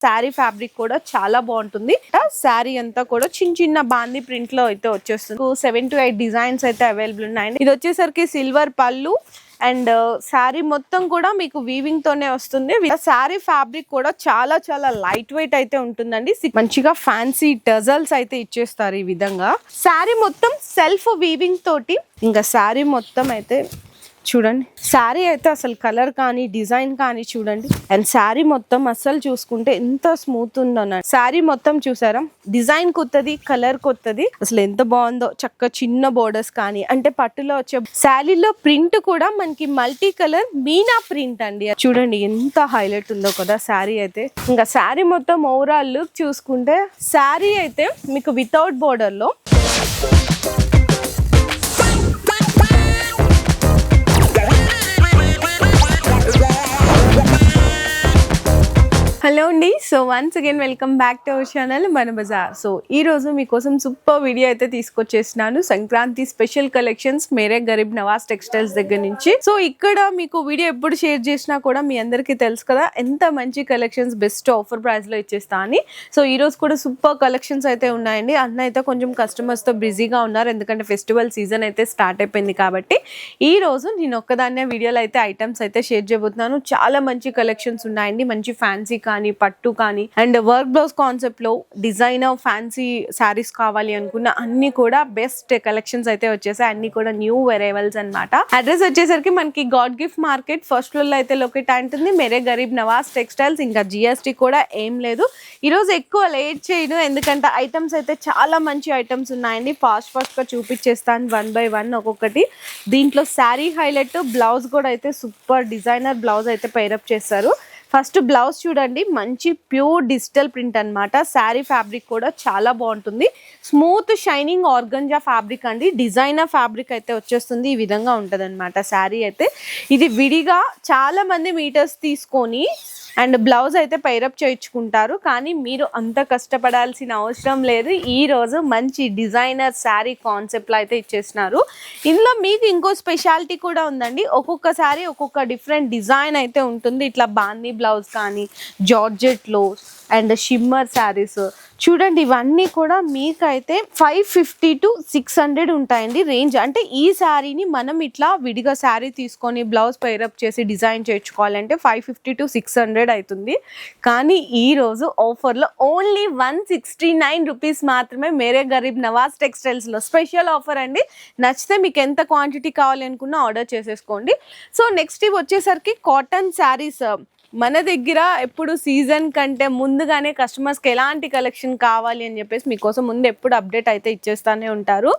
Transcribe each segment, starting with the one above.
Sari fabric కూడా చాలా బాగుంటుంది. శారీ అంతా కూడా చిన్న చిన్న బాందీ ప్రింట్ లో అయితే వచ్చేస్తుంది. 7 to 8 డిజైన్స్ అయితే అవైలబుల్ ఉన్నాయండి. ఇది వచ్చేసరికి సిల్వర్ పళ్ళు అండ్ శారీ మొత్తం కూడా మీకు వీవింగ్ తోనే వస్తుంది. శారీ ఫ్యాబ్రిక్ కూడా చాలా చాలా లైట్ వెయిట్ అయితే ఉంటుందండి. మంచిగా ఫ్యాన్సీ టజల్స్ అయితే ఇచ్చేస్తారు ఈ విధంగా. శారీ మొత్తం సెల్ఫ్ వీవింగ్ తోటి, ఇంకా శారీ మొత్తం అయితే చూడండి. శారీ అయితే అసలు కలర్ కానీ డిజైన్ కానీ చూడండి. అండ్ శారీ మొత్తం అసలు చూసుకుంటే ఎంత స్మూత్ ఉందో. శారీ మొత్తం చూసారా, డిజైన్ కొత్తది, కలర్ కొత్తది, అసలు ఎంత బాగుందో. చక్క చిన్న బోర్డర్స్ కానీ, అంటే పట్టులో వచ్చే శారీలో ప్రింట్ కూడా మనకి మల్టీ కలర్ మీనా ప్రింట్ అండి. చూడండి ఎంత హైలైట్ ఉందో కదా శారీ అయితే. ఇంకా శారీ మొత్తం ఓవరాల్ లుక్ చూసుకుంటే శారీ అయితే మీకు వితౌట్ బోర్డర్ లో హలో అండి. So once again welcome back to our channel మన బజార్. సో ఈ రోజు మీకోసం సూపర్ వీడియో అయితే తీసుకొచ్చేసినాను. సంక్రాంతి స్పెషల్ కలెక్షన్స్ మేరే గరీబ్ నవాజ్ టెక్స్టైల్స్ దగ్గర నుంచి. సో ఇక్కడ మీకు వీడియో ఎప్పుడు షేర్ చేసినా కూడా మీ అందరికీ తెలుసు కదా ఎంత మంచి కలెక్షన్స్ బెస్ట్ ఆఫర్ ప్రైస్ లో ఇచ్చేస్తా అని. సో ఈ రోజు కూడా సూపర్ కలెక్షన్స్ అయితే ఉన్నాయండి. అన్న అయితే కొంచెం కస్టమర్స్ తో బిజీగా ఉన్నారు, ఎందుకంటే ఫెస్టివల్ సీజన్ అయితే స్టార్ట్ అయిపోయింది కాబట్టి. ఈ రోజు నేను ఒక్కదాన్నే వీడియోలో అయితే ఐటమ్స్ అయితే షేర్ చేయబోతున్నాను. చాలా మంచి కలెక్షన్స్ ఉన్నాయండి. మంచి ఫ్యాన్సీ కానీ, పట్టు కానీ, అండ్ వర్క్ బ్లౌజ్ కాన్సెప్ట్ లో డిజైనర్ ఫ్యాన్సీ శారీస్ కావాలి అనుకున్న అన్ని కూడా బెస్ట్ కలెక్షన్స్ అయితే వచ్చేసాయి. అన్ని కూడా న్యూ అరైవల్స్ అన్నమాట. అడ్రస్ వచ్చేసరికి మనకి God gift market first floor లో అయితే లొకేట్ ఉంటుంది. మేరే గరీబ్ నవాజ్ టెక్స్టైల్స్. ఇంకా జిఎస్టీ కూడా ఏం లేదు. ఈ రోజు ఎక్కువ లేట్ చేయను, ఎందుకంటే ఐటమ్స్ అయితే చాలా మంచి ఐటమ్స్ ఉన్నాయండి. ఫాస్ట్ గా చూపించేస్తాను వన్ బై వన్ ఒక్కొక్కటి. దీంట్లో శారీ హైలైట్, బ్లౌజ్ కూడా అయితే సూపర్ డిజైనర్ బ్లౌజ్ అయితే పైరప్ చేస్తారు. ఫస్ట్ బ్లౌజ్ చూడండి, మంచి ప్యూర్ డిజిటల్ ప్రింట్ అన్నమాట. శారీ ఫ్యాబ్రిక్ కూడా చాలా బాగుంటుంది. స్మూత్ షైనింగ్ ఆర్గంజా ఫ్యాబ్రిక్ అండి. డిజైనర్ ఫ్యాబ్రిక్ అయితే వచ్చేస్తుంది. ఈ విధంగా ఉంటుంది అనమాట శారీ అయితే. ఇది విడిగా చాలా మంది మీటర్స్ తీసుకొని అండ్ బ్లౌజ్ అయితే పైరప్ చేయించుకుంటారు, కానీ మీరు అంత కష్టపడాల్సిన అవసరం లేదు. ఈ రోజు మంచి డిజైనర్ శారీ కాన్సెప్ట్లో అయితే ఇచ్చేసినారు. ఇందులో మీకు ఇంకో స్పెషాలిటీ కూడా ఉందండి. ఒక్కొక్క శారీ ఒక్కొక్క డిఫరెంట్ డిజైన్ అయితే ఉంటుంది. ఇట్లా బాందీ బ్లౌజ్ కానీ, జార్జెట్లో అండ్ షిమ్మర్ శారీస్ చూడండి. ఇవన్నీ కూడా మీకైతే 550 to 600 ఉంటాయండి రేంజ్. అంటే ఈ శారీని మనం ఇట్లా విడిగా శారీ తీసుకొని బ్లౌజ్ పైరప్ చేసి డిజైన్ చేయించుకోవాలంటే 550 to 600 అవుతుంది. కానీ ఈ రోజు ఆఫర్లో ఓన్లీ 169 రూపీస్ మాత్రమే మేరే గరీబ్ నవాజ్ టెక్స్టైల్స్లో స్పెషల్ ఆఫర్ అండి. నచ్చితే మీకు ఎంత క్వాంటిటీ కావాలి అనుకున్నా ఆర్డర్ చేసేసుకోండి. సో నెక్స్ట్ ఇవి వచ్చేసరికి కాటన్ శారీస్. మన దగ్గర ఎప్పుడు సీజన్ కంటే ముందుగానే కస్టమర్స్కి ఎలాంటి కలెక్షన్ కావాలి అని చెప్పేసి మీకోసం ముందు ఎప్పుడు అప్డేట్ అయితే ఇచ్చేస్తూనే ఉంటారు.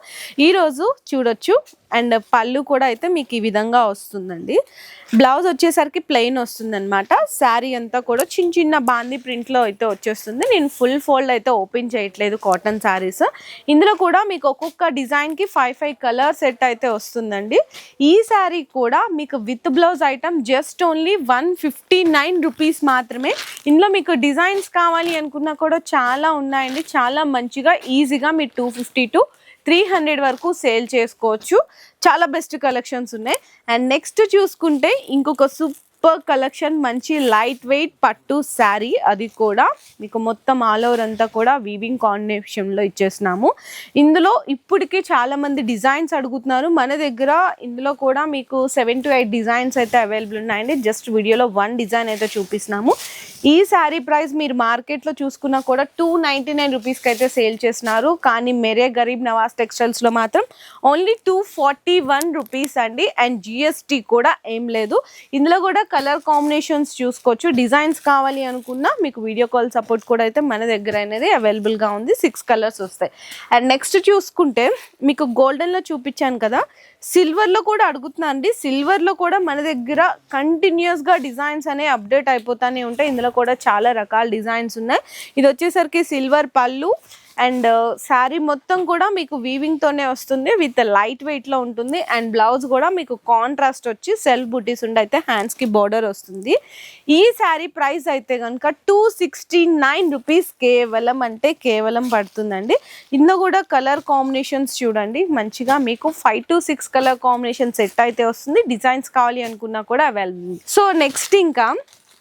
ఈరోజు చూడొచ్చు. అండ్ పళ్ళు కూడా అయితే మీకు ఈ విధంగా వస్తుందండి. బ్లౌజ్ వచ్చేసరికి ప్లెయిన్ వస్తుంది అనమాట. శారీ అంతా కూడా చిన్న చిన్న బాందీ ప్రింట్లో అయితే వచ్చేస్తుంది. నేను ఫుల్ ఫోల్డ్ అయితే ఓపెన్ చేయట్లేదు కాటన్ శారీస్. ఇందులో కూడా మీకు ఒక్కొక్క డిజైన్కి 5 కలర్ సెట్ అయితే వస్తుందండి. ఈ శారీ కూడా మీకు with blouse item just only 159 rupees మాత్రమే. ఇందులో మీకు డిజైన్స్ కావాలి అనుకున్నా కూడా చాలా ఉన్నాయండి. చాలా మంచిగా ఈజీగా మీరు 250 to 300 వరకు సేల్ చేసుకోవచ్చు. చాలా బెస్ట్ కలెక్షన్స్ ఉన్నాయి. అండ్ నెక్స్ట్ చూసుకుంటే ఇంకొక సూపర్ కలెక్షన్, మంచి లైట్ వెయిట్ పట్టు శారీ. అది కూడా మీకు మొత్తం ఆల్ ఓవర్ అంతా కూడా వీవింగ్ కాంబినేషన్లో ఇచ్చేసినాము. ఇందులో ఇప్పటికీ చాలా మంది డిజైన్స్ అడుగుతున్నారు మన దగ్గర. ఇందులో కూడా మీకు 7 to 8 డిజైన్స్ అయితే అవైలబుల్ ఉన్నాయండి. జస్ట్ వీడియోలో 1 డిజైన్ అయితే చూపిస్తున్నాము. ఈ శారీ ప్రైస్ మీరు మార్కెట్లో చూసుకున్నా కూడా 299 రూపీస్కి అయితే సేల్ చేస్తున్నారు. కానీ మేరే గరీబ్ నవాజ్ టెక్స్టైల్స్లో మాత్రం ఓన్లీ 241 రూపీస్ అండి. అండ్ జిఎస్టీ కూడా ఏం లేదు. ఇందులో కూడా కలర్ కాంబినేషన్స్ చూసుకోవచ్చు. డిజైన్స్ కావాలి అనుకున్నా మీకు వీడియో కాల్ సపోర్ట్ కూడా అయితే మన దగ్గర అనేది అవైలబుల్గా ఉంది. 6 కలర్స్ వస్తాయి. అండ్ నెక్స్ట్ చూసుకుంటే మీకు గోల్డెన్లో చూపించాను కదా, సిల్వర్లో కూడా అడుగుతున్నాను అండి. సిల్వర్లో కూడా మన దగ్గర కంటిన్యూస్గా డిజైన్స్ అనేవి అప్డేట్ అయిపోతూనే ఉంటాయి. ఇందులో కూడా చాలా రకాల డిజైన్స్ ఉన్నాయి. ఇది వచ్చేసరికి సిల్వర్ పళ్ళు అండ్ శారీ మొత్తం కూడా మీకు వీవింగ్ తోనే వస్తుంది. విత్ లైట్ వెయిట్ లో ఉంటుంది. అండ్ బ్లౌజ్ కూడా మీకు కాంట్రాస్ట్ వచ్చి సెల్ఫ్ బుటీస్ ఉండి అయితే హ్యాండ్స్ కి బోర్డర్ వస్తుంది. ఈ శారీ ప్రైస్ అయితే కనుక 269 రూపీస్ కేవలం అంటే కేవలం పడుతుందండి. ఇందులో కూడా కలర్ కాంబినేషన్స్ చూడండి, మంచిగా మీకు 5 to 6 కలర్ కాంబినేషన్ సెట్ అయితే వస్తుంది. డిజైన్స్ కావాలి అనుకున్నా కూడా అవైలబుల్. సో నెక్స్ట్ ఇంకా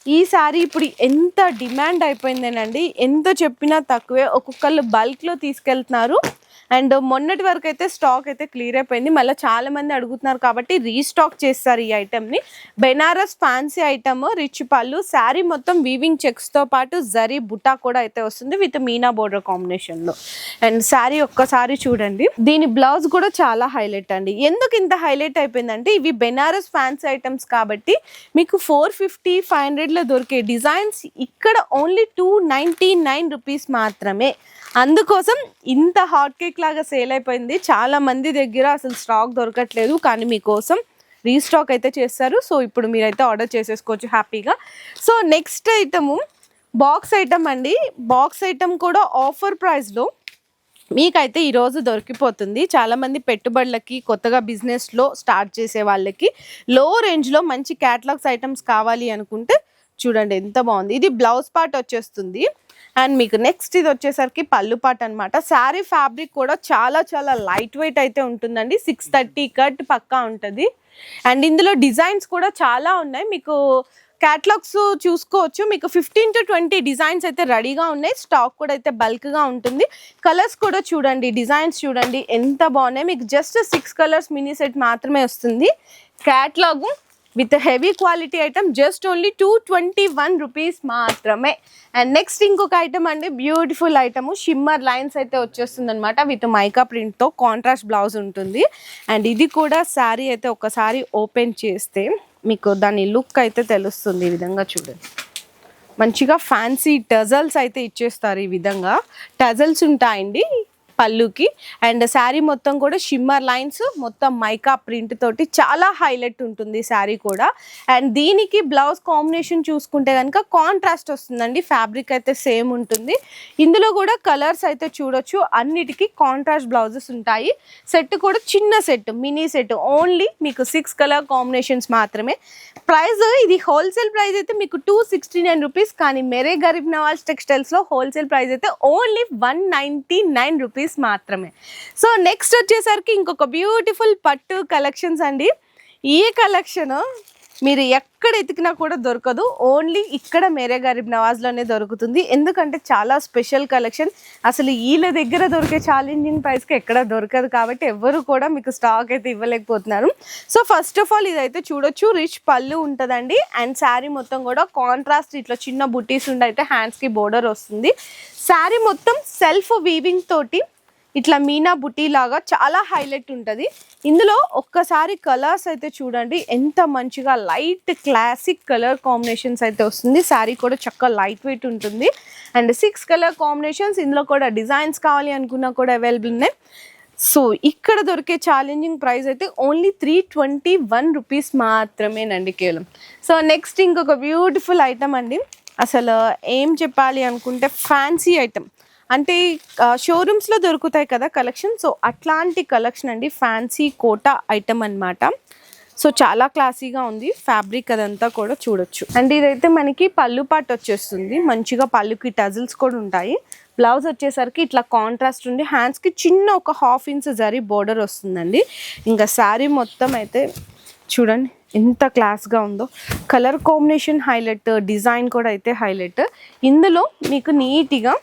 ఈ శారీ ఇప్పుడు ఎంత డిమాండ్ అయిపోయిందేనండి, ఎంత చెప్పినా తక్కువే. ఒక్కొక్కళ్ళు బల్క్లో తీసుకెళ్తున్నారు. అండ్ మొన్నటి వరకు అయితే స్టాక్ అయితే క్లియర్ అయిపోయింది. మళ్ళీ చాలా మంది అడుగుతున్నారు కాబట్టి రీస్టాక్ చేస్తారు ఈ ఐటమ్ని. బెనారస్ ఫ్యాన్సీ ఐటమ్, రిచ్ పళ్ళు, శారీ మొత్తం వీవింగ్ చెక్స్తో పాటు జరీ బుటా కూడా అయితే వస్తుంది విత్ మీనా బోర్డర్ కాంబినేషన్లో. అండ్ శారీ ఒక్కసారి చూడండి, దీని బ్లౌజ్ కూడా చాలా హైలైట్ అండి. ఎందుకు ఇంత హైలైట్ అయిపోయిందంటే ఇవి బెనారస్ ఫ్యాన్సీ ఐటమ్స్ కాబట్టి మీకు 450, 500లో దొరికే డిజైన్స్ ఇక్కడ ఓన్లీ 299 రూపీస్ మాత్రమే. అందుకోసం ఇంత హాట్ కేక్ లాగా సేల్ అయిపోయింది. చాలా మంది దగ్గర అసలు స్టాక్ దొరకట్లేదు, కానీ మీకోసం రీస్టాక్ అయితే చేస్తారు. సో ఇప్పుడు మీరైతే ఆర్డర్ చేసేసుకోవచ్చు హ్యాపీగా. So next item box item అండి. బాక్స్ ఐటమ్ కూడా ఆఫర్ ప్రైస్లో మీకైతే ఈరోజు దొరికిపోతుంది. చాలామంది పెట్టుబడులకి, కొత్తగా బిజినెస్లో స్టార్ట్ చేసే వాళ్ళకి లో రేంజ్లో మంచి క్యాటలాగ్స్ ఐటమ్స్ కావాలి అనుకుంటే చూడండి ఎంత బాగుంది. ఇది బ్లౌజ్ పార్ట్ వచ్చేస్తుంది. అండ్ మీకు నెక్స్ట్ ఇది వచ్చేసరికి పళ్ళు పార్ట్ అనమాట. శారీ ఫ్యాబ్రిక్ కూడా చాలా చాలా లైట్ వెయిట్ అయితే ఉంటుందండి. 630 కట్ పక్కా ఉంటుంది. అండ్ ఇందులో డిజైన్స్ కూడా చాలా ఉన్నాయి. మీకు క్యాటలాగ్స్ చూసుకోవచ్చు. మీకు 15 to 20 డిజైన్స్ అయితే రెడీగా ఉన్నాయి. స్టాక్ కూడా అయితే బల్క్గా ఉంటుంది. కలర్స్ కూడా చూడండి, డిజైన్స్ చూడండి ఎంత బాగున్నాయి. మీకు జస్ట్ 6 కలర్స్ మినీ సెట్ మాత్రమే వస్తుంది. Catalogue with heavy quality item just only 221 rupees మాత్రమే. అండ్ నెక్స్ట్ ఇంకొక ఐటమ్ అండి, బ్యూటిఫుల్ ఐటమ్, షిమ్మర్ లైన్స్ అయితే వచ్చేస్తుంది అనమాట విత్ మైకా ప్రింట్తో. కాంట్రాస్ట్ బ్లౌజ్ ఉంటుంది. అండ్ ఇది కూడా శారీ అయితే ఒకసారి ఓపెన్ చేస్తే మీకు దాని లుక్ అయితే తెలుస్తుంది. ఈ విధంగా చూడండి, మంచిగా ఫ్యాన్సీ టజల్స్ అయితే ఇచ్చేస్తారు. ఈ విధంగా టజల్స్ ఉంటాయండి పళ్ళుకి. అండ్ శారీ మొత్తం కూడా షిమ్మర్ లైన్స్, మొత్తం మైకా ప్రింట్ తోటి చాలా హైలైట్ ఉంటుంది శారీ కూడా. అండ్ దీనికి బ్లౌజ్ కాంబినేషన్ చూసుకుంటే కనుక కాంట్రాస్ట్ వస్తుందండి. ఫ్యాబ్రిక్ అయితే సేమ్ ఉంటుంది. ఇందులో కూడా కలర్స్ అయితే చూడొచ్చు. అన్నిటికీ కాంట్రాస్ట్ బ్లౌజెస్ ఉంటాయి. సెట్ కూడా చిన్న సెట్, మినీ సెట్, ఓన్లీ మీకు 6 కలర్ కాంబినేషన్స్ మాత్రమే. ప్రైస్ ఇది హోల్సేల్ ప్రైస్ అయితే మీకు 269 రూపీస్, కానీ మేరే గరీబ్ నవాజ్ టెక్స్టైల్స్లో హోల్సేల్ ప్రైస్ అయితే ఓన్లీ 199 రూపీస్ మాత్రమే. సో నెక్స్ట్ వచ్చేసరికి ఇంకొక బ్యూటిఫుల్ పట్టు కలెక్షన్స్ అండి. ఈ కలెక్షన్ మీరు ఎక్కడ ఎతికినా కూడా దొరకదు, ఓన్లీ ఇక్కడ మేరే గరీబ్ నవాజ్లోనే దొరుకుతుంది. ఎందుకంటే చాలా స్పెషల్ కలెక్షన్. అసలు వీళ్ళ దగ్గర దొరికే ఛాలెంజింగ్ ప్రైస్కి ఎక్కడ దొరకదు కాబట్టి ఎవరు కూడా మీకు స్టాక్ అయితే ఇవ్వలేకపోతున్నారు. సో ఫస్ట్ ఆఫ్ ఆల్ ఇదైతే చూడొచ్చు, రిచ్ పళ్ళు ఉంటుందండి. అండ్ శారీ మొత్తం కూడా కాంట్రాస్ట్ ఇట్లా చిన్న బుటీస్ ఉండి అయితే హ్యాండ్స్కి బోర్డర్ వస్తుంది. శారీ మొత్తం సెల్ఫ్ వీవింగ్ తోటి ఇట్లా మీనా బుటీ లాగా చాలా హైలైట్ ఉంటుంది. ఇందులో ఒక్కసారి కలర్స్ అయితే చూడండి ఎంత మంచిగా లైట్ క్లాసిక్ కలర్ కాంబినేషన్స్ అయితే వస్తుంది. శారీ కూడా చక్కగా లైట్ వెయిట్ ఉంటుంది. అండ్ 6 కలర్ కాంబినేషన్స్, ఇందులో కూడా డిజైన్స్ కావాలి అనుకున్నా కూడా అవైలబుల్ ఉన్నాయి. సో ఇక్కడ దొరికే ఛాలెంజింగ్ ప్రైస్ అయితే ఓన్లీ 321 రూపీస్ మాత్రమేనండి కేవలం. సో నెక్స్ట్ ఇంకొక బ్యూటిఫుల్ ఐటమ్ అండి. అసలు ఏం చెప్పాలి అనుకుంటే ఫ్యాన్సీ ఐటమ్ అంటే షోరూమ్స్లో దొరుకుతాయి కదా కలెక్షన్. సో అట్లాంటి కలెక్షన్ అండి, ఫ్యాన్సీ కోటా ఐటమ్ అనమాట. సో చాలా క్లాసీగా ఉంది. ఫ్యాబ్రిక్ అదంతా కూడా చూడొచ్చు. అండ్ ఇదైతే మనకి పళ్ళు పార్ట్ వచ్చేస్తుంది. మంచిగా పళ్ళుకి టజిల్స్ కూడా ఉంటాయి. బ్లౌజ్ వచ్చేసరికి ఇట్లా కాంట్రాస్ట్ ఉండి హ్యాండ్స్కి చిన్న ఒక 1/2 ఇంచ్ జరీ బోర్డర్ వస్తుందండి. ఇంకా శారీ మొత్తం అయితే చూడండి ఎంత క్లాస్గా ఉందో. కలర్ కాంబినేషన్ హైలైట్, డిజైన్ కూడా అయితే హైలైట్. ఇందులో మీకు నీట్గా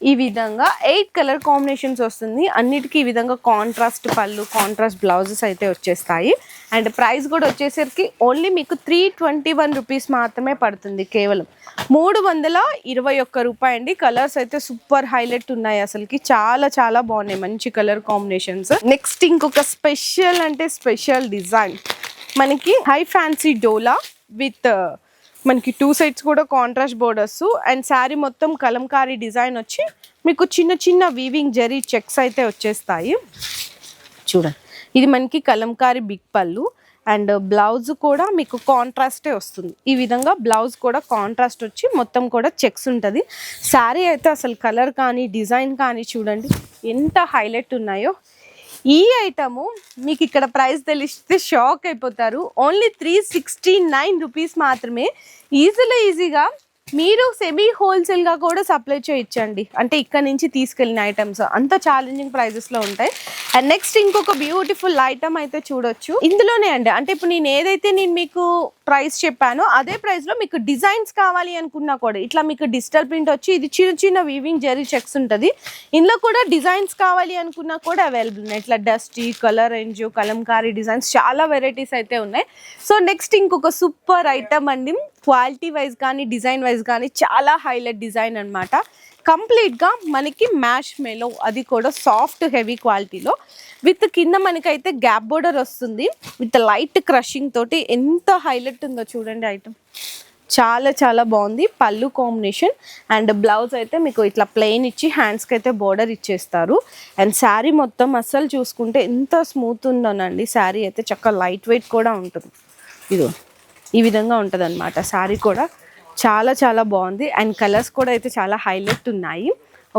ఈ విధంగా 8 కలర్ కాంబినేషన్స్ వస్తుంది. అన్నిటికీ ఈ విధంగా కాంట్రాస్ట్ పళ్ళు, కాంట్రాస్ట్ బ్లౌజెస్ అయితే వచ్చేస్తాయి. అండ్ ప్రైస్ కూడా వచ్చేసరికి ఓన్లీ మీకు 321 రూపీస్ మాత్రమే పడుతుంది. కేవలం 321 రూపాయి అండి. కలర్స్ అయితే సూపర్ హైలైట్ ఉన్నాయి. అసలుకి చాలా చాలా బాగున్నాయి, మంచి కలర్ కాంబినేషన్స్. నెక్స్ట్ ఇంకొక స్పెషల్ అంటే స్పెషల్ డిజైన్, మనకి హై ఫ్యాన్సీ డోలా విత్ మనకి 2 సైడ్స్ కూడా కాంట్రాస్ట్ బోర్డర్స్. అండ్ శారీ మొత్తం కలంకారీ డిజైన్ వచ్చి మీకు చిన్న చిన్న వీవింగ్ జరీ చెక్స్ అయితే వచ్చేస్తాయి. చూడండి, ఇది మనకి కలంకారీ బిగ్ పళ్ళు. అండ్ బ్లౌజ్ కూడా మీకు కాంట్రాస్టే వస్తుంది. ఈ విధంగా బ్లౌజ్ కూడా కాంట్రాస్ట్ వచ్చి మొత్తం కూడా చెక్స్ ఉంటుంది. శారీ అయితే అసలు కలర్ కానీ డిజైన్ కానీ చూడండి ఎంత హైలైట్ ఉన్నాయో. ఈ ఐటము మీకు ఇక్కడ ప్రైస్ తెలిస్తే షాక్ అయిపోతారు. ఓన్లీ 369 రూపీస్ మాత్రమే. ఈజీగా మీరు సెమీ హోల్సేల్ గా కూడా సప్లై చేయొచ్చండి, అంటే ఇక్కడ నుంచి తీసుకెళ్ళిన ఐటమ్స్ అంత ఛాలెంజింగ్ ప్రైజెస్ లో ఉంటాయి. అండ్ నెక్స్ట్ ఇంకొక బ్యూటిఫుల్ ఐటమ్ అయితే చూడొచ్చు ఇందులోనే అండి. అంటే ఇప్పుడు నేను మీకు ప్రైస్ చెప్పానో అదే ప్రైస్ లో మీకు డిజైన్స్ కావాలి అనుకున్నా కూడా ఇట్లా మీకు డిజిటల్ ప్రింట్ వచ్చి ఇది చిన్న చిన్న వీవింగ్ జరీ చెక్స్ ఉంటుంది. ఇందులో కూడా డిజైన్స్ కావాలి అనుకున్నా కూడా అవైలబుల్ ఉన్నాయి. ఇట్లా dusty, colour range, Kalamkari designs చాలా వెరైటీస్ అయితే ఉన్నాయి. సో నెక్స్ట్ ఇంకొక సూపర్ ఐటమ్ అండి. క్వాలిటీ వైజ్ కానీ డిజైన్ వైజ్ కానీ చాలా హైలైట్ డిజైన్ అనమాట. కంప్లీట్గా మనకి మ్యాష్ మేలో, అది కూడా సాఫ్ట్ హెవీ క్వాలిటీలో విత్ కింద మనకైతే గ్యాప్ బోర్డర్ వస్తుంది విత్ లైట్ క్రషింగ్ తోటి. ఎంత హైలైట్ ఉందో చూడండి ఐటమ్, చాలా చాలా బాగుంది. పళ్ళు కాంబినేషన్ అండ్ బ్లౌజ్ అయితే మీకు ఇట్లా ప్లెయిన్ ఇచ్చి హ్యాండ్స్కి అయితే బోర్డర్ ఇచ్చేస్తారు. అండ్ శారీ మొత్తం అస్సలు చూసుకుంటే ఎంత స్మూత్ ఉందోనండి. శారీ అయితే చక్కగా లైట్ వెయిట్ కూడా ఉంటుంది. ఇదో ఈ విధంగా ఉంటుంది అనమాట. శారీ కూడా చాలా చాలా బాగుంది. అండ్ కలర్స్ కూడా అయితే చాలా హైలైట్ ఉన్నాయి.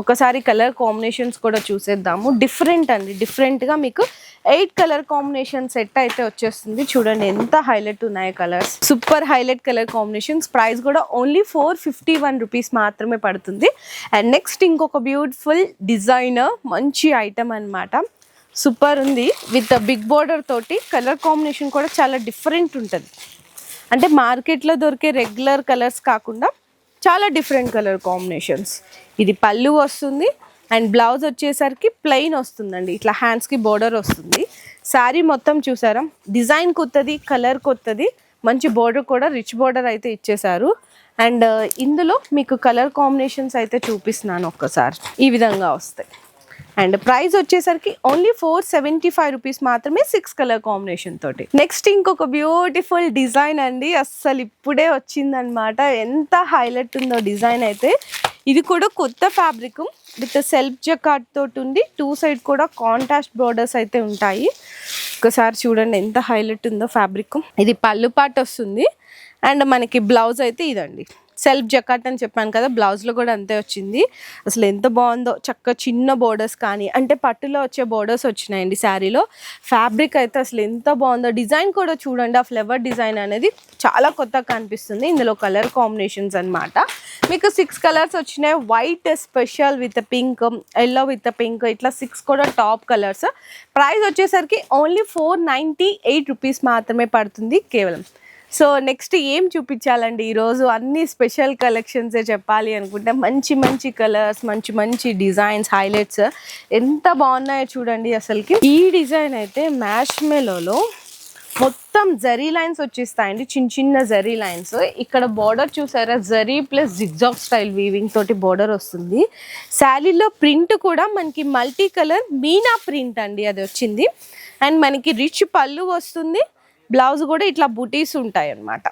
ఒకసారి కలర్ కాంబినేషన్స్ కూడా చూసేద్దాము. డిఫరెంట్ అండి, డిఫరెంట్గా మీకు 8 కలర్ కాంబినేషన్ సెట్ అయితే వచ్చేస్తుంది. చూడండి ఎంత హైలైట్ ఉన్నాయో colours, super highlight colour combinations. Price కూడా ఓన్లీ 451 రూపీస్ మాత్రమే పడుతుంది. అండ్ నెక్స్ట్ ఇంకొక బ్యూటిఫుల్ డిజైనర్ మంచి ఐటమ్ అనమాట. సూపర్ ఉంది విత్ బిగ్ బోర్డర్ తోటి. కలర్ కాంబినేషన్ కూడా చాలా డిఫరెంట్ ఉంటుంది. అంటే మార్కెట్లో దొరికే రెగ్యులర్ కలర్స్ కాకుండా చాలా డిఫరెంట్ కలర్ కాంబినేషన్స్. ఇది పళ్ళు వస్తుంది అండ్ బ్లౌజ్ వచ్చేసరికి ప్లెయిన్ వస్తుందండి. ఇట్లా హ్యాండ్స్కి బోర్డర్ వస్తుంది. శారీ మొత్తం చూసారా, డిజైన్ కొత్తది, కలర్ కొత్తది, మంచి బోర్డర్ కూడా రిచ్ బోర్డర్ అయితే ఇచ్చేసారు. అండ్ ఇందులో మీకు కలర్ కాంబినేషన్స్ అయితే చూపిస్తున్నాను ఒక్కసారి. ఈ విధంగా వస్తాయి. అండ్ ప్రైస్ వచ్చేసరికి ఓన్లీ 475 రూపీస్ మాత్రమే 6 కలర్ కాంబినేషన్ తోటి. నెక్స్ట్ ఇంకొక బ్యూటిఫుల్ డిజైన్ అండి, అస్సలు ఇప్పుడే వచ్చిందనమాట. ఎంత హైలైట్ ఉందో డిజైన్ అయితే. ఇది కూడా కొత్త ఫ్యాబ్రిక్ విత్ సెల్ఫ్ జకార్డ్ తోటి ఉంది. 2 సైడ్ కూడా కాంట్రాస్ట్ బోర్డర్స్ అయితే ఉంటాయి. ఒకసారి చూడండి ఎంత హైలైట్ ఉందో ఫ్యాబ్రిక్. ఇది పళ్ళు పార్ట్ వస్తుంది అండ్ మనకి బ్లౌజ్ అయితే ఇదండి. సెల్ఫ్ జకాట్ అని చెప్పాను కదా, బ్లౌజ్లో కూడా అంతే వచ్చింది. అసలు ఎంత బాగుందో, చక్కగా చిన్న బోర్డర్స్ కానీ అంటే పట్టులో వచ్చే బోర్డర్స్ వచ్చినాయండి శారీలో. ఫ్యాబ్రిక్ అయితే అసలు ఎంత బాగుందో. డిజైన్ కూడా చూడండి, ఆ ఫ్లవర్ డిజైన్ అనేది చాలా కొత్తగా కనిపిస్తుంది. ఇందులో కలర్ కాంబినేషన్స్ అనమాట. మీకు 6 కలర్స్ వచ్చినాయి. White special with pink, yellow with pink, ఇట్లా 6 కూడా టాప్ కలర్స్. ప్రైస్ వచ్చేసరికి ఓన్లీ 498 రూపీస్ మాత్రమే పడుతుంది కేవలం. సో నెక్స్ట్ ఏం చూపించాలండి ఈరోజు, అన్ని స్పెషల్ కలెక్షన్సే చెప్పాలి అనుకుంటే మంచి మంచి కలర్స్, మంచి మంచి డిజైన్స్, హైలైట్స్ ఎంత బాగున్నాయో చూడండి. అసలుకి ఈ డిజైన్ అయితే మ్యాష్ మేలోలో మొత్తం జరీ లైన్స్ వచ్చేస్తాయండి, చిన్న చిన్న జరీ లైన్స్. ఇక్కడ బార్డర్ చూసారా, zari plus zigzag style weaving తోటి బార్డర్ వస్తుంది. శారీలో ప్రింట్ కూడా మనకి మల్టీ కలర్ మీనా ప్రింట్ అండి, అది వచ్చింది. అండ్ మనకి రిచ్ పళ్ళు వస్తుంది. బ్లౌజ్ కూడా ఇట్లా బుటీస్ ఉంటాయి అన్నమాట.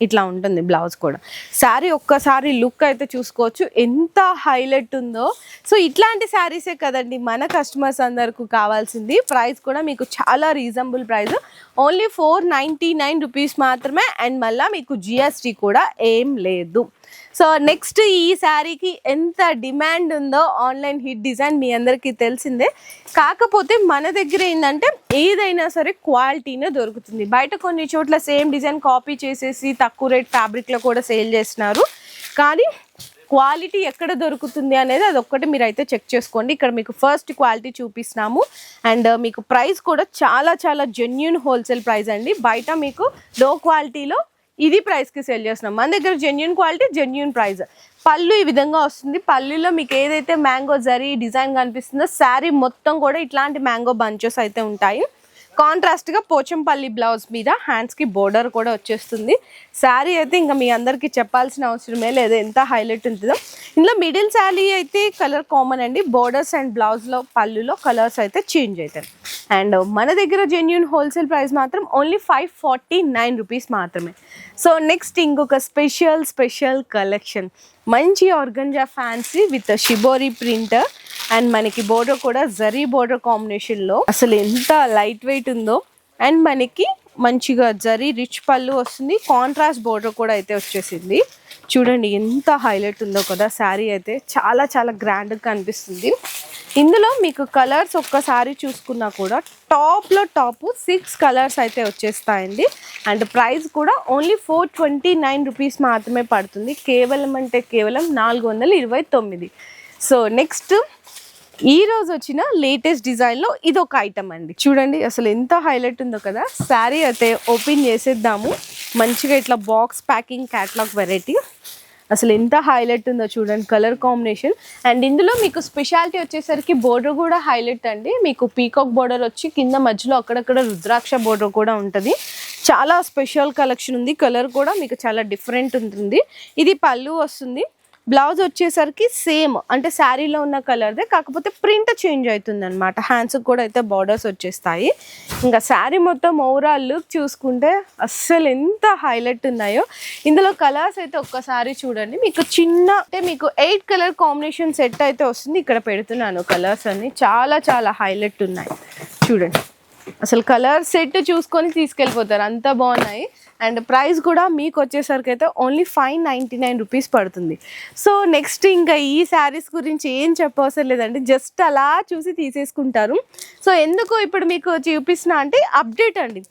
ఇట్లా ఉంటుంది బ్లౌజ్ కూడా. శారీ ఒక్కసారి లుక్ అయితే చూసుకోవచ్చు ఎంత హైలైట్ ఉందో. సో ఇట్లాంటి శారీసే కదండి మన కస్టమర్స్ అందరికీ కావాల్సింది. ప్రైస్ కూడా మీకు చాలా రీజనబుల్ ప్రైస్, ఓన్లీ 499 రూపీస్ మాత్రమే. అండ్ మళ్ళీ మీకు జిఎస్టీ కూడా ఏం లేదు. సో నెక్స్ట్ ఈ శారీకి ఎంత డిమాండ్ ఉందో, ఆన్లైన్ హిట్ డిజైన్ మీ అందరికీ తెలిసిందే. కాకపోతే మన దగ్గర ఏంటంటే ఏదైనా సరే క్వాలిటీనే దొరుకుతుంది. బయట కొన్ని చోట్ల సేమ్ డిజైన్ కాపీ చేసేసి తక్కువ రేట్ ఫ్యాబ్రిక్లో కూడా సేల్ చేస్తున్నారు. కానీ క్వాలిటీ ఎక్కడ దొరుకుతుంది అనేది అదొక్కటి మీరు అయితే చెక్ చేసుకోండి. ఇక్కడ మీకు ఫస్ట్ క్వాలిటీ చూపిస్తున్నాము. అండ్ మీకు ప్రైస్ కూడా చాలా చాలా జెన్యూన్ హోల్సేల్ ప్రైస్ అండి. బయట మీకు లో క్వాలిటీలో ఇది ప్రైస్కి సేల్ చేస్తున్నాం, మన దగ్గర జెన్యూన్ క్వాలిటీ, జెన్యూన్ ప్రైస్. పళ్ళు ఈ విధంగా వస్తుంది. పళ్ళులో మీకు ఏదైతే మ్యాంగో జరీ డిజైన్ కనిపిస్తుందో శారీ మొత్తం కూడా ఇట్లాంటి మ్యాంగో బంచెస్ అయితే ఉంటాయి. కాంట్రాస్ట్గా పోచంపల్లి బ్లౌజ్ మీద హ్యాండ్స్కి బోర్డర్ కూడా వచ్చేస్తుంది. శారీ అయితే ఇంకా మీ అందరికీ చెప్పాల్సిన అవసరమే లేదు ఎంత హైలైట్ ఉంటుందో. ఇందులో మిడిల్ శారీ అయితే కలర్ కామన్ అండి. బోర్డర్స్ అండ్ బ్లౌజ్లో పళ్ళులో కలర్స్ అయితే చేంజ్ అవుతాయి. అండ్ మన దగ్గర జెన్యూన్ హోల్సేల్ ప్రైస్ మాత్రం ఓన్లీ 549 రూపీస్ మాత్రమే. సో నెక్స్ట్ ఇంకొక స్పెషల్ కలెక్షన్, మంచి organza fancy with shibori print and మనకి బోర్డర్ కూడా జరీ బోర్డర్ కాంబినేషన్లో. అసలు ఎంత లైట్ వెయిట్ ఉందో. అండ్ మనకి మంచిగా జరీ రిచ్ పళ్ళు వస్తుంది, కాంట్రాస్ట్ బోర్డర్ కూడా అయితే వచ్చేసింది. చూడండి ఎంత హైలైట్ ఉందో కదా. శారీ అయితే చాలా చాలా గ్రాండ్గా కనిపిస్తుంది. ఇందులో మీకు కలర్స్ ఒక్కసారి చూసుకున్నా కూడా టాప్లో టాప్ 6 కలర్స్ అయితే వచ్చేస్తాయండి. అండ్ ప్రైస్ కూడా ఓన్లీ 429 రూపీస్ మాత్రమే పడుతుంది. కేవలం అంటే కేవలం 429. సో నెక్స్ట్ ఈ రోజు వచ్చిన లేటెస్ట్ డిజైన్లో ఇది ఒక ఐటమ్ అండి. చూడండి అసలు ఎంత హైలైట్ ఉందో కదా. శారీ అయితే ఓపెన్ చేసేద్దాము. మంచిగా ఇట్లా బాక్స్ ప్యాకింగ్ క్యాటలాగ్ వెరైటీ. అసలు ఎంత హైలైట్ ఉందో చూడండి కలర్ కాంబినేషన్. అండ్ ఇందులో మీకు స్పెషాలిటీ వచ్చేసరికి బోర్డర్ కూడా హైలైట్ అండి. మీకు పీకాక్ బోర్డర్ వచ్చి కింద మధ్యలో అక్కడక్కడ రుద్రాక్ష బోర్డర్ కూడా ఉంటుంది. చాలా స్పెషల్ కలెక్షన్ ఉంది. కలర్ కూడా మీకు చాలా డిఫరెంట్ ఉంటుంది. ఇది పళ్ళు వస్తుంది. బ్లౌజ్ వచ్చేసరికి సేమ్ అంటే శారీలో ఉన్న కలర్దే, కాకపోతే ప్రింట్ చేంజ్ అవుతుంది అనమాట. హ్యాండ్స్కి కూడా అయితే బార్డర్స్ వచ్చేస్తాయి. ఇంకా శారీ మొత్తం ఓవరాల్ లుక్ చూసుకుంటే అస్సలు ఎంత హైలైట్ ఉన్నాయో. ఇందులో కలర్స్ అయితే ఒక్కసారి చూడండి. మీకు చిన్న అంటే మీకు 8 కలర్ కాంబినేషన్ సెట్ అయితే వస్తుంది. ఇక్కడ పెడుతున్నాను కలర్స్ అన్ని. చాలా చాలా హైలైట్ ఉన్నాయి చూడండి. అసలు కలర్ సెట్ చూసుకొని తీసుకెళ్ళిపోతారు, అంత బాగున్నాయి. అండ్ ప్రైస్ కూడా మీకు వచ్చేసరికి అయితే ఓన్లీ 599 రూపీస్ పడుతుంది. సో నెక్స్ట్ ఇంకా ఈ శారీస్ గురించి ఏం చెప్పవసరం లేదండి, జస్ట్ అలా చూసి తీసేసుకుంటారు. సో ఎందుకు ఇప్పుడు మీకు చూపిస్తున్నా అంటే అప్డేట్ అండి.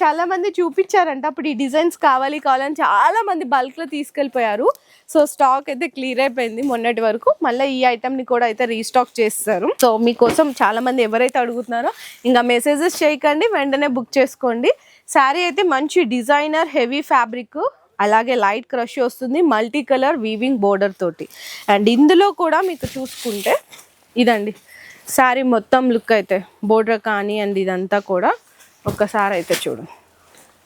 చాలామంది చూపించారంట అప్పుడు ఈ డిజైన్స్ కావాలని చాలామంది బల్క్లో తీసుకెళ్ళిపోయారు. సో స్టాక్ అయితే క్లియర్ అయిపోయింది మొన్నటి వరకు. మళ్ళీ ఈ ఐటమ్ని కూడా అయితే రీస్టాక్ చేస్తారు. సో మీకోసం చాలామంది ఎవరైతే అడుగుతున్నారో ఇంకా మెసేజెస్ చేయకండి, వెంటనే బుక్ చేసుకోండి. శారీ అయితే మంచి డిజైనర్ హెవీ ఫ్యాబ్రిక్, అలాగే లైట్ క్రష్ వస్తుంది, మల్టీ కలర్ వీవింగ్ బోర్డర్ తోటి. అండ్ ఇందులో కూడా మీకు చూసుకుంటే ఇదండి శారీ మొత్తం లుక్ అయితే బోర్డర్ కానీ అండ్ ఇదంతా కూడా ఒక్కసారి అయితే చూడు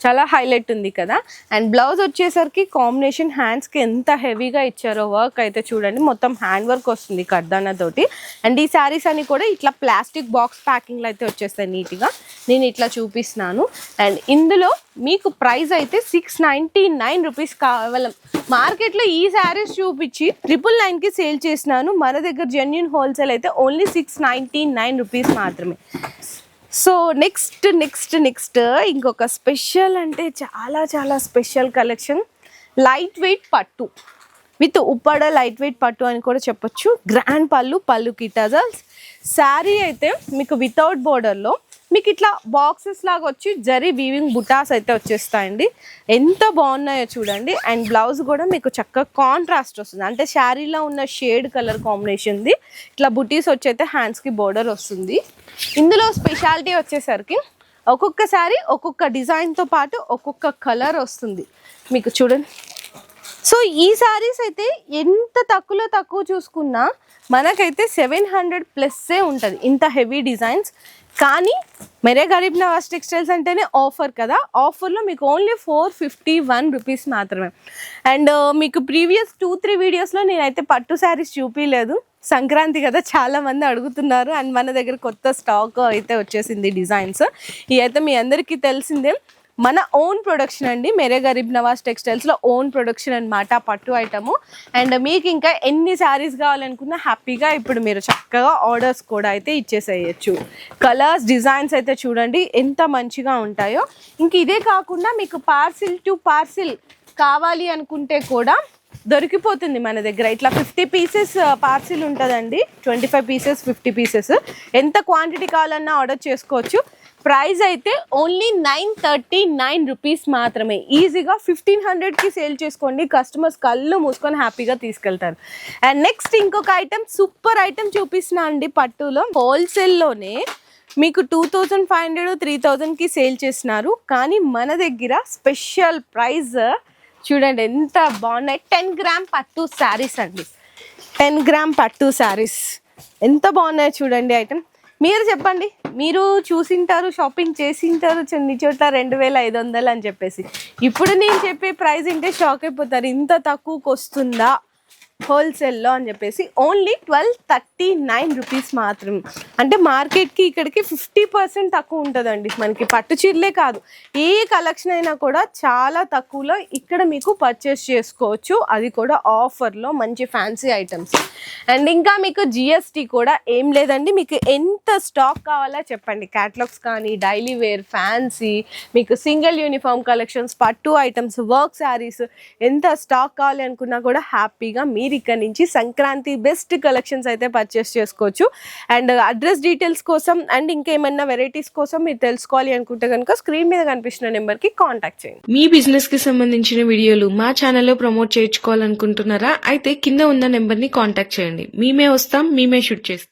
చాలా హైలైట్ ఉంది కదా. అండ్ బ్లౌజ్ వచ్చేసరికి కాంబినేషన్ హ్యాండ్స్కి ఎంత హెవీగా ఇచ్చారో వర్క్ అయితే చూడండి. మొత్తం హ్యాండ్ వర్క్ వస్తుంది కర్దానా తోటి. అండ్ ఈ శారీస్ అని కూడా ఇట్లా ప్లాస్టిక్ బాక్స్ ప్యాకింగ్లో అయితే వచ్చేస్తాయి నీట్గా. నేను ఇట్లా చూపిస్తున్నాను. అండ్ ఇందులో మీకు ప్రైస్ అయితే 699 రూపీస్ కేవలం. మార్కెట్లో ఈ శారీస్ చూపించి 999కి సేల్ చేసినాను. మన దగ్గర జెన్యూన్ హోల్సేల్ అయితే ఓన్లీ 699 రూపీస్ మాత్రమే. సో నెక్స్ట్ ఇంకొక స్పెషల్ అంటే చాలా చాలా స్పెషల్ కలెక్షన్, లైట్ వెయిట్ పట్టు విత్ ఉప్పడ లైట్ వెయిట్ పట్టు అని కూడా చెప్పొచ్చు. గ్రాండ్ పళ్ళుకి టజల్స్. శారీ అయితే మీకు వితౌట్ బోర్డర్లో మీకు ఇట్లా బాక్సెస్ లాగా వచ్చి జరీ వీవింగ్ బుటాస్ అయితే వచ్చేస్తాయండి. ఎంత బాగున్నాయో చూడండి. అండ్ బ్లౌజ్ కూడా మీకు చక్కగా కాంట్రాస్ట్ వస్తుంది, అంటే శారీలో ఉన్న షేడ్ కలర్ కాంబినేషన్ది. ఇట్లా బుటీస్ వచ్చి అయితే హ్యాండ్స్కి బోర్డర్ వస్తుంది. ఇందులో స్పెషాలిటీ వచ్చేసరికి ఒక్కొక్క శారీ ఒక్కొక్క డిజైన్తో పాటు ఒక్కొక్క కలర్ వస్తుంది మీకు చూడండి. సో ఈ శారీస్ అయితే ఎంత తక్కువ చూసుకున్నా మనకైతే 700+ ఉంటుంది ఇంత హెవీ డిజైన్స్. కానీ మేరే గరీబ్ నవాజ్ టెక్స్టైల్స్ అంటేనే ఆఫర్ కదా. ఆఫర్లో మీకు ఓన్లీ 451 రూపీస్ మాత్రమే. అండ్ మీకు ప్రీవియస్ 2-3 వీడియోస్లో నేనైతే పట్టు శారీస్ చూపించలేదు. సంక్రాంతి కదా చాలామంది అడుగుతున్నారు. అండ్ మన దగ్గర కొత్త స్టాక్ అయితే వచ్చేసింది డిజైన్స్. ఇవి అయితే మీ అందరికీ తెలిసిందే. మన ఓన్ ప్రొడక్షన్ అండి, మేరే గరీబ్ నవాజ్ టెక్స్టైల్స్లో ఓన్ ప్రొడక్షన్ అనమాట పట్టు ఐటము. అండ్ మీకు ఇంకా ఎన్ని శారీస్ కావాలనుకున్నా హ్యాపీగా ఇప్పుడు మీరు చక్కగా ఆర్డర్స్ కూడా అయితే ఇచ్చేసేయచ్చు. కలర్స్ డిజైన్స్ అయితే చూడండి ఎంత మంచిగా ఉంటాయో. ఇంక ఇదే కాకుండా మీకు పార్సిల్ టు పార్సిల్ కావాలి అనుకుంటే కూడా దొరికిపోతుంది మన దగ్గర. ఇట్లా 50 పీసెస్ పార్సిల్ ఉంటుందండి, 25 పీసెస్ 50 పీసెస్. ఎంత క్వాంటిటీ కావాలన్నా ఆర్డర్ చేసుకోవచ్చు. ప్రైస్ అయితే ఓన్లీ 939 రూపీస్ మాత్రమే. ఈజీగా 1500కి సేల్ చేసుకోండి. కస్టమర్స్ కళ్ళు మూసుకొని హ్యాపీగా తీసుకెళ్తారు. అండ్ నెక్స్ట్ ఇంకొక ఐటమ్, సూపర్ ఐటమ్ చూపిస్తున్నా అండి. పట్టులో హోల్సేల్లోనే మీకు 2500-3000కి సేల్ చేస్తున్నారు. కానీ మన దగ్గర స్పెషల్ ప్రైస్ చూడండి ఎంత బాగున్నాయి. 10 గ్రామ్ పట్టు శారీస్ అండి. 10 గ్రామ్ పట్టు శారీస్ ఎంత బాగున్నాయో చూడండి ఐటమ్. మీరు చెప్పండి, మీరు చూసింటారు, షాపింగ్ చేసింటారు కొన్ని చోట్ల 2500 అని చెప్పేసి. ఇప్పుడు నేను చెప్పే ప్రైస్ ఇంటే షాక్ అయిపోతారు, ఇంత తక్కువకి వస్తుందా హోల్సేల్లో అని చెప్పేసి. ఓన్లీ 1239 రూపీస్ మాత్రం. అంటే మార్కెట్కి ఇక్కడికి 50% తక్కువ ఉంటుందండి. మనకి పట్టు చీరలే కాదు, ఏ కలెక్షన్ అయినా కూడా చాలా తక్కువలో ఇక్కడ మీకు పర్చేస్ చేసుకోవచ్చు. అది కూడా ఆఫర్లో మంచి ఫ్యాన్సీ ఐటమ్స్. అండ్ ఇంకా మీకు జిఎస్టీ కూడా ఏం లేదండి. మీకు ఎంత స్టాక్ కావాలో చెప్పండి, క్యాటలాగ్స్ కానీ డైలీ వేర్, ఫ్యాన్సీ, మీకు సింగిల్ యూనిఫామ్ కలెక్షన్స్, పట్టు ఐటమ్స్, వర్క్ శారీస్, ఎంత స్టాక్ కావాలి అనుకున్నా కూడా హ్యాపీగా మీరు మీరు ఇక్కడ నుంచి సంక్రాంతి బెస్ట్ కలెక్షన్స్ అయితే పర్చేస్ చేసుకోవచ్చు. అండ్ అడ్రస్ డీటెయిల్స్ కోసం అండ్ ఇంకేమైనా వెరైటీస్ కోసం మీరు తెలుసుకోవాలి అనుకుంటే కనుక స్క్రీన్ మీద కనిపిస్తున్న నెంబర్ కి కాంటాక్ట్ చేయండి. మీ బిజినెస్ కి సంబంధించిన వీడియోలు మా ఛానల్లో ప్రమోట్ చేయించుకోవాలనుకుంటున్నారా? అయితే కింద ఉన్న నెంబర్ ని కాంటాక్ట్ చేయండి. మేమే వస్తాం, మేమే షూట్ చేస్తాం.